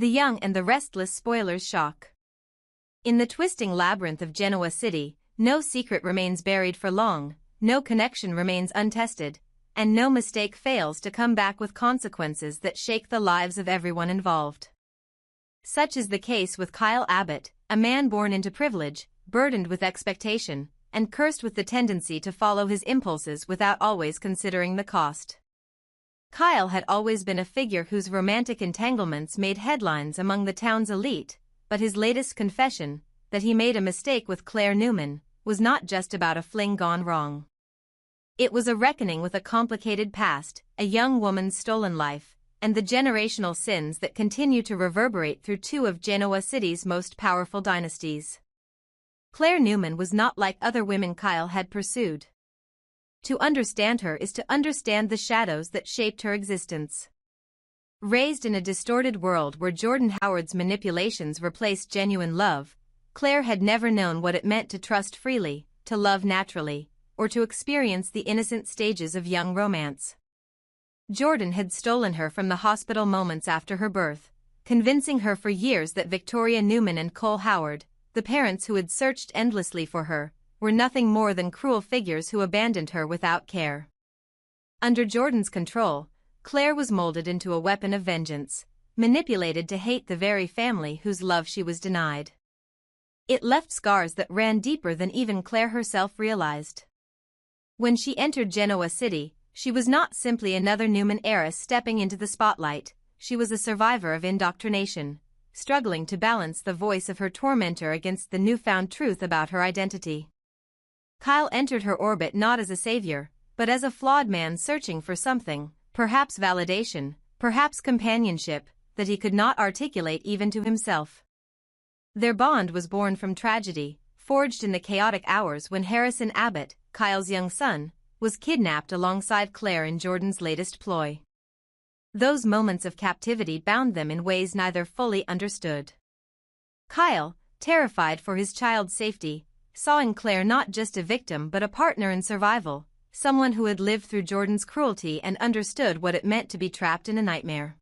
The Young and the Restless spoilers shock. In the twisting labyrinth of Genoa City, no secret remains buried for long, no connection remains untested, and no mistake fails to come back with consequences that shake the lives of everyone involved. Such is the case with Kyle Abbott, a man born into privilege, burdened with expectation, and cursed with the tendency to follow his impulses without always considering the cost. Kyle had always been a figure whose romantic entanglements made headlines among the town's elite, but his latest confession, that he made a mistake with Claire Newman, was not just about a fling gone wrong. It was a reckoning with a complicated past, a young woman's stolen life, and the generational sins that continue to reverberate through two of Genoa City's most powerful dynasties. Claire Newman was not like other women Kyle had pursued. To understand her is to understand the shadows that shaped her existence. Raised in a distorted world where Jordan Howard's manipulations replaced genuine love, Claire had never known what it meant to trust freely, to love naturally, or to experience the innocent stages of young romance. Jordan had stolen her from the hospital moments after her birth, convincing her for years that Victoria Newman and Cole Howard, the parents who had searched endlessly for her, were nothing more than cruel figures who abandoned her without care. Under Jordan's control, Claire was molded into a weapon of vengeance, manipulated to hate the very family whose love she was denied. It left scars that ran deeper than even Claire herself realized. When she entered Genoa City, she was not simply another Newman heiress stepping into the spotlight, she was a survivor of indoctrination, struggling to balance the voice of her tormentor against the newfound truth about her identity. Kyle entered her orbit not as a savior, but as a flawed man searching for something, perhaps validation, perhaps companionship, that he could not articulate even to himself. Their bond was born from tragedy, forged in the chaotic hours when Harrison Abbott, Kyle's young son, was kidnapped alongside Claire in Jordan's latest ploy. Those moments of captivity bound them in ways neither fully understood. Kyle, terrified for his child's safety, saw in Claire not just a victim but a partner in survival, someone who had lived through Jordan's cruelty and understood what it meant to be trapped in a nightmare.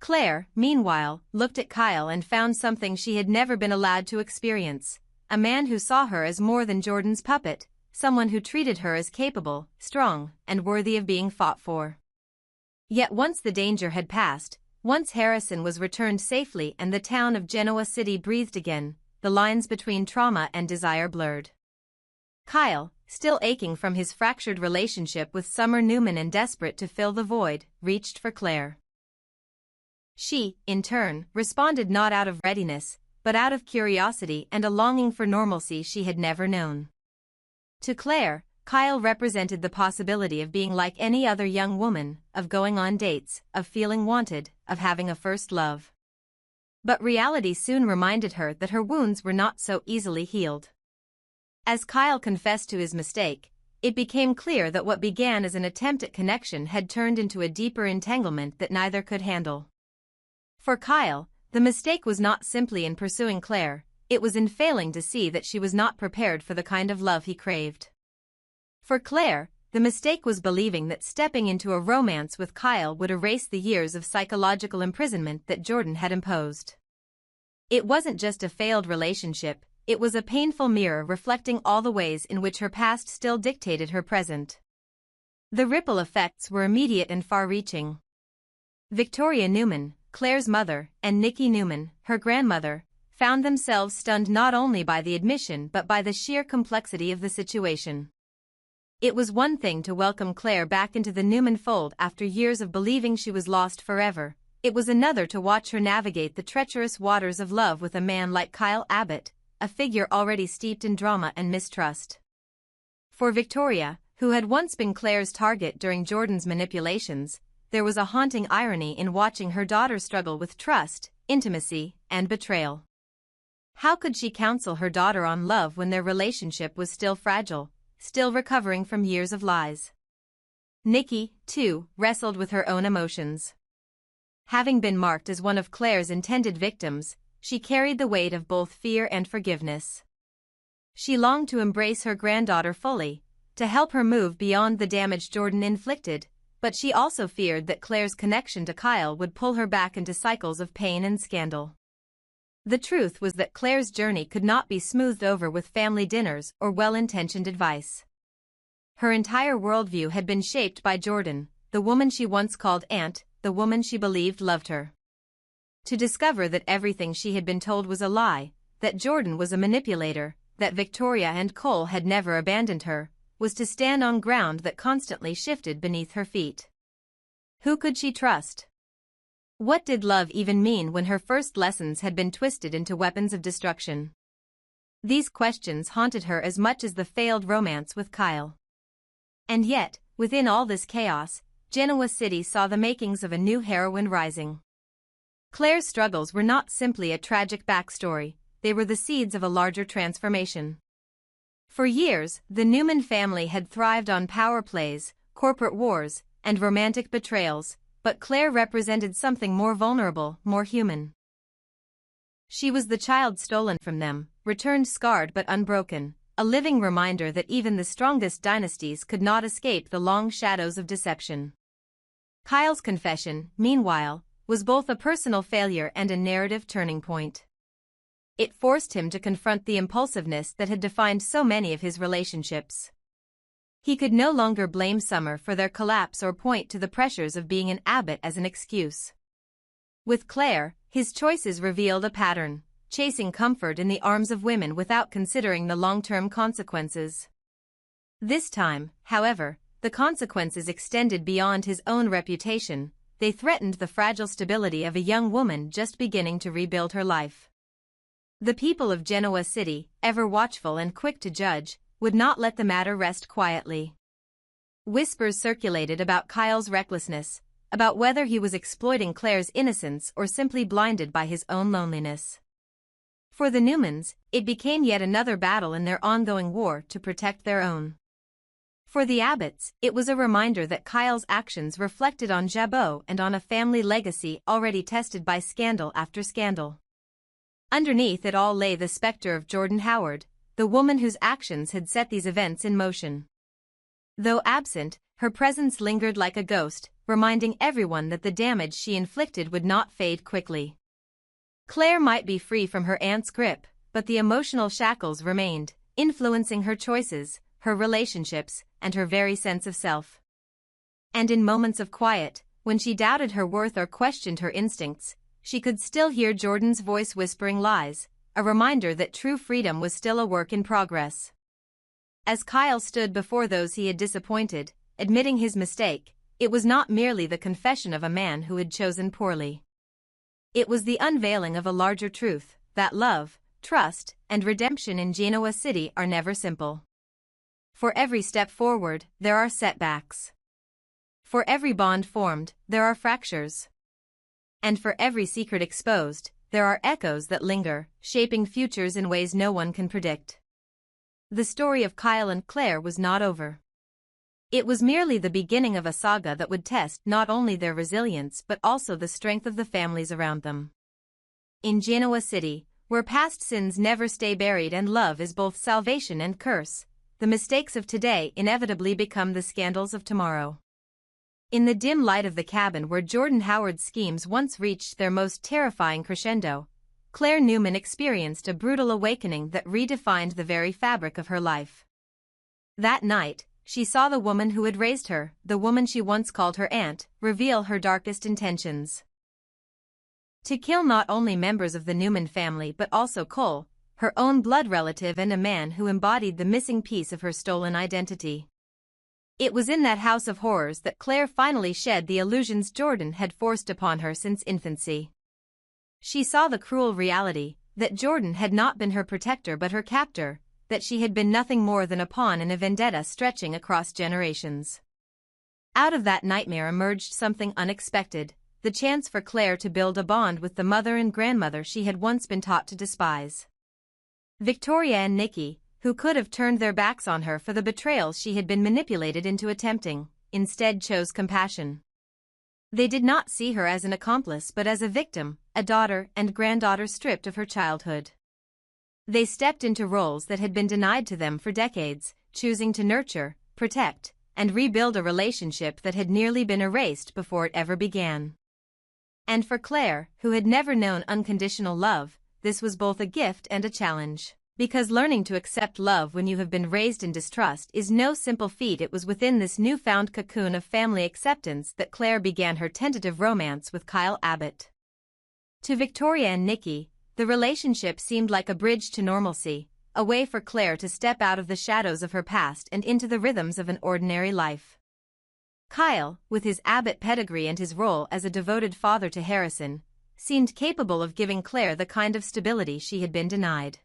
Claire, meanwhile, looked at Kyle and found something she had never been allowed to experience, a man who saw her as more than Jordan's puppet, someone who treated her as capable, strong, and worthy of being fought for. Yet once the danger had passed, once Harrison was returned safely and the town of Genoa City breathed again, the lines between trauma and desire blurred. Kyle, still aching from his fractured relationship with Summer Newman and desperate to fill the void, reached for Claire. She, in turn, responded not out of readiness, but out of curiosity and a longing for normalcy she had never known. To Claire, Kyle represented the possibility of being like any other young woman, of going on dates, of feeling wanted, of having a first love. But reality soon reminded her that her wounds were not so easily healed. As Kyle confessed to his mistake, it became clear that what began as an attempt at connection had turned into a deeper entanglement that neither could handle. For Kyle, the mistake was not simply in pursuing Claire, it was in failing to see that she was not prepared for the kind of love he craved. For Claire, the mistake was believing that stepping into a romance with Kyle would erase the years of psychological imprisonment that Jordan had imposed. It wasn't just a failed relationship, it was a painful mirror reflecting all the ways in which her past still dictated her present. The ripple effects were immediate and far-reaching. Victoria Newman, Claire's mother, and Nikki Newman, her grandmother, found themselves stunned not only by the admission but by the sheer complexity of the situation. It was one thing to welcome Claire back into the Newman fold after years of believing she was lost forever. It was another to watch her navigate the treacherous waters of love with a man like Kyle Abbott, a figure already steeped in drama and mistrust. For Victoria, who had once been Claire's target during Jordan's manipulations, there was a haunting irony in watching her daughter struggle with trust, intimacy, and betrayal. How could she counsel her daughter on love when their relationship was still fragile, still recovering from years of lies? Nikki, too, wrestled with her own emotions. Having been marked as one of Claire's intended victims, she carried the weight of both fear and forgiveness. She longed to embrace her granddaughter fully, to help her move beyond the damage Jordan inflicted, but she also feared that Claire's connection to Kyle would pull her back into cycles of pain and scandal. The truth was that Claire's journey could not be smoothed over with family dinners or well-intentioned advice. Her entire worldview had been shaped by Jordan, the woman she once called aunt, the woman she believed loved her. To discover that everything she had been told was a lie, that Jordan was a manipulator, that Victoria and Cole had never abandoned her, was to stand on ground that constantly shifted beneath her feet. Who could she trust? What did love even mean when her first lessons had been twisted into weapons of destruction? These questions haunted her as much as the failed romance with Kyle. And yet, within all this chaos, Genoa City saw the makings of a new heroine rising. Claire's struggles were not simply a tragic backstory, they were the seeds of a larger transformation. For years, the Newman family had thrived on power plays, corporate wars, and romantic betrayals, but Claire represented something more vulnerable, more human. She was the child stolen from them, returned scarred but unbroken, a living reminder that even the strongest dynasties could not escape the long shadows of deception. Kyle's confession, meanwhile, was both a personal failure and a narrative turning point. It forced him to confront the impulsiveness that had defined so many of his relationships. He could no longer blame Summer for their collapse or point to the pressures of being an abbot as an excuse. With Claire, his choices revealed a pattern, chasing comfort in the arms of women without considering the long-term consequences. This time, however, the consequences extended beyond his own reputation. They threatened the fragile stability of a young woman just beginning to rebuild her life. The people of Genoa City, ever watchful and quick to judge, would not let the matter rest quietly. Whispers circulated about Kyle's recklessness, about whether he was exploiting Claire's innocence or simply blinded by his own loneliness. For the Newmans, it became yet another battle in their ongoing war to protect their own. For the Abbotts, it was a reminder that Kyle's actions reflected on Jabot and on a family legacy already tested by scandal after scandal. Underneath it all lay the specter of Jordan Howard, the woman whose actions had set these events in motion. Though absent, her presence lingered like a ghost, reminding everyone that the damage she inflicted would not fade quickly. Claire might be free from her aunt's grip, but the emotional shackles remained, influencing her choices, her relationships, and her very sense of self. And in moments of quiet, when she doubted her worth or questioned her instincts, she could still hear Jordan's voice whispering lies, a reminder that true freedom was still a work in progress. As Kyle stood before those he had disappointed, admitting his mistake, it was not merely the confession of a man who had chosen poorly. It was the unveiling of a larger truth, that love, trust, and redemption in Genoa City are never simple. For every step forward, there are setbacks. For every bond formed, there are fractures. And for every secret exposed, there are echoes that linger, shaping futures in ways no one can predict. The story of Kyle and Claire was not over. It was merely the beginning of a saga that would test not only their resilience but also the strength of the families around them. In Genoa City, where past sins never stay buried and love is both salvation and curse, the mistakes of today inevitably become the scandals of tomorrow. In the dim light of the cabin where Jordan Howard's schemes once reached their most terrifying crescendo, Claire Newman experienced a brutal awakening that redefined the very fabric of her life. That night, she saw the woman who had raised her, the woman she once called her aunt, reveal her darkest intentions. To kill not only members of the Newman family but also Cole, her own blood relative and a man who embodied the missing piece of her stolen identity. It was in that house of horrors that Claire finally shed the illusions Jordan had forced upon her since infancy. She saw the cruel reality, that Jordan had not been her protector but her captor, that she had been nothing more than a pawn in a vendetta stretching across generations. Out of that nightmare emerged something unexpected, the chance for Claire to build a bond with the mother and grandmother she had once been taught to despise. Victoria and Nikki, who could have turned their backs on her for the betrayals she had been manipulated into attempting, instead chose compassion. They did not see her as an accomplice but as a victim, a daughter and granddaughter stripped of her childhood. They stepped into roles that had been denied to them for decades, choosing to nurture, protect, and rebuild a relationship that had nearly been erased before it ever began. And for Claire, who had never known unconditional love, this was both a gift and a challenge. Because learning to accept love when you have been raised in distrust is no simple feat. It was within this newfound cocoon of family acceptance that Claire began her tentative romance with Kyle Abbott. To Victoria and Nikki, the relationship seemed like a bridge to normalcy, a way for Claire to step out of the shadows of her past and into the rhythms of an ordinary life. Kyle, with his Abbott pedigree and his role as a devoted father to Harrison, seemed capable of giving Claire the kind of stability she had been denied.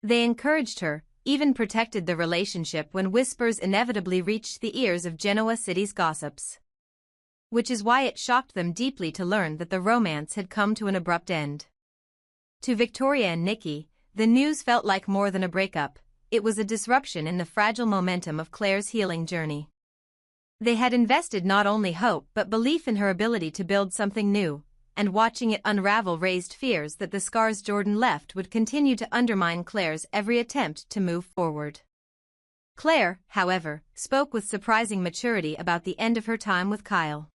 They encouraged her, even protected the relationship when whispers inevitably reached the ears of Genoa City's gossips. Which is why it shocked them deeply to learn that the romance had come to an abrupt end. To Victoria and Nikki, the news felt like more than a breakup. It was a disruption in the fragile momentum of Claire's healing journey. They had invested not only hope but belief in her ability to build something new, and watching it unravel raised fears that the scars Jordan left would continue to undermine Claire's every attempt to move forward. Claire, however, spoke with surprising maturity about the end of her time with Kyle.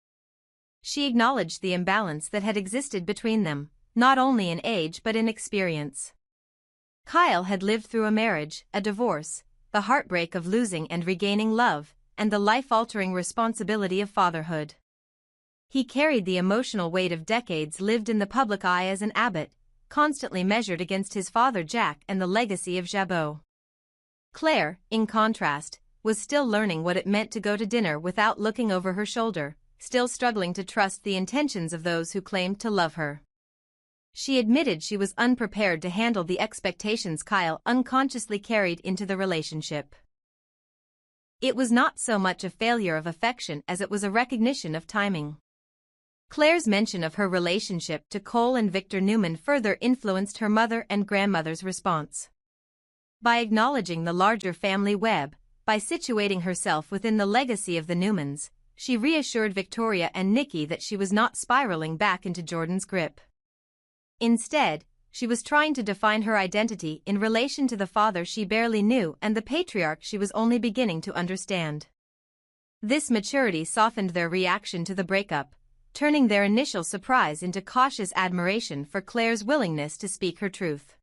She acknowledged the imbalance that had existed between them, not only in age but in experience. Kyle had lived through a marriage, a divorce, the heartbreak of losing and regaining love, and the life-altering responsibility of fatherhood. He carried the emotional weight of decades lived in the public eye as an Abbott, constantly measured against his father Jack and the legacy of Jabot. Claire, in contrast, was still learning what it meant to go to dinner without looking over her shoulder, still struggling to trust the intentions of those who claimed to love her. She admitted she was unprepared to handle the expectations Kyle unconsciously carried into the relationship. It was not so much a failure of affection as it was a recognition of timing. Claire's mention of her relationship to Cole and Victor Newman further influenced her mother and grandmother's response. By acknowledging the larger family web, by situating herself within the legacy of the Newmans, she reassured Victoria and Nikki that she was not spiraling back into Jordan's grip. Instead, she was trying to define her identity in relation to the father she barely knew and the patriarch she was only beginning to understand. This maturity softened their reaction to the breakup, turning their initial surprise into cautious admiration for Claire's willingness to speak her truth.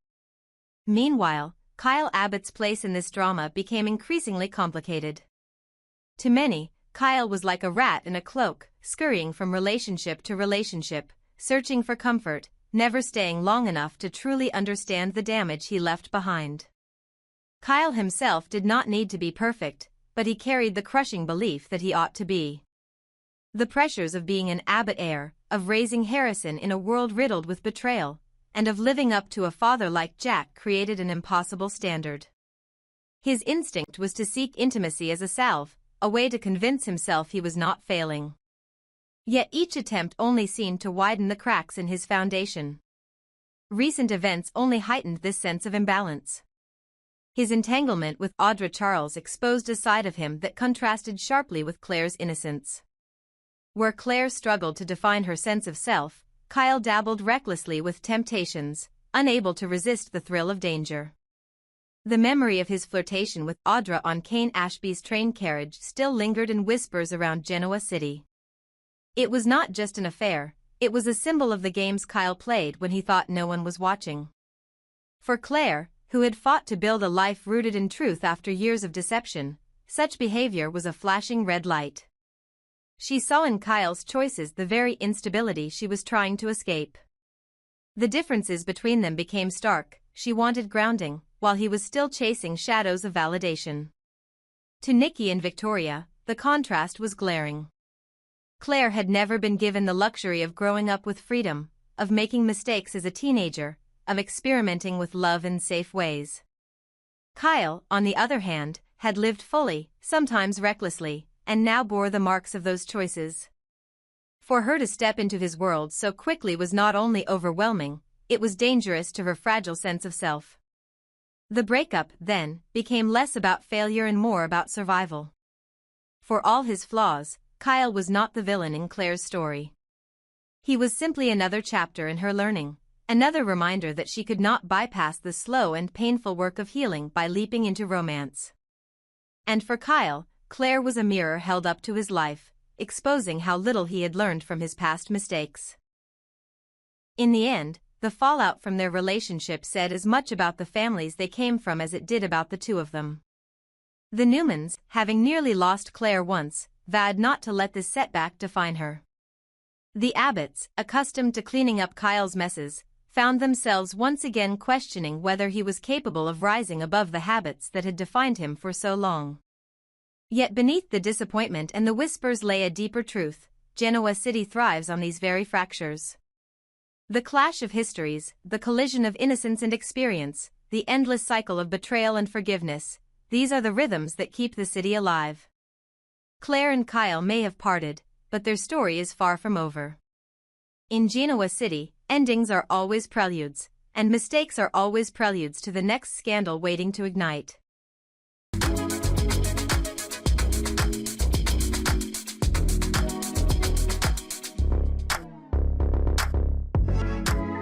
Meanwhile, Kyle Abbott's place in this drama became increasingly complicated. To many, Kyle was like a rat in a cloak, scurrying from relationship to relationship, searching for comfort, never staying long enough to truly understand the damage he left behind. Kyle himself did not need to be perfect, but he carried the crushing belief that he ought to be. The pressures of being an Abbott heir, of raising Harrison in a world riddled with betrayal, and of living up to a father like Jack created an impossible standard. His instinct was to seek intimacy as a salve, a way to convince himself he was not failing. Yet each attempt only seemed to widen the cracks in his foundation. Recent events only heightened this sense of imbalance. His entanglement with Audra Charles exposed a side of him that contrasted sharply with Claire's innocence. Where Claire struggled to define her sense of self, Kyle dabbled recklessly with temptations, unable to resist the thrill of danger. The memory of his flirtation with Audra on Kane Ashby's train carriage still lingered in whispers around Genoa City. It was not just an affair, it was a symbol of the games Kyle played when he thought no one was watching. For Claire, who had fought to build a life rooted in truth after years of deception, such behavior was a flashing red light. She saw in Kyle's choices the very instability she was trying to escape. The differences between them became stark. She wanted grounding, while he was still chasing shadows of validation. To Nikki and Victoria, the contrast was glaring. Claire had never been given the luxury of growing up with freedom, of making mistakes as a teenager, of experimenting with love in safe ways. Kyle, on the other hand, had lived fully, sometimes recklessly, and now bore the marks of those choices. For her to step into his world so quickly was not only overwhelming, it was dangerous to her fragile sense of self. The breakup, then, became less about failure and more about survival. For all his flaws, Kyle was not the villain in Claire's story. He was simply another chapter in her learning, another reminder that she could not bypass the slow and painful work of healing by leaping into romance. And for Kyle, Claire was a mirror held up to his life, exposing how little he had learned from his past mistakes. In the end, the fallout from their relationship said as much about the families they came from as it did about the two of them. The Newmans, having nearly lost Claire once, vowed not to let this setback define her. The Abbotts, accustomed to cleaning up Kyle's messes, found themselves once again questioning whether he was capable of rising above the habits that had defined him for so long. Yet beneath the disappointment and the whispers lay a deeper truth: Genoa City thrives on these very fractures. The clash of histories, the collision of innocence and experience, the endless cycle of betrayal and forgiveness, these are the rhythms that keep the city alive. Claire and Kyle may have parted, but their story is far from over. In Genoa City, endings are always preludes, and mistakes are always preludes to the next scandal waiting to ignite.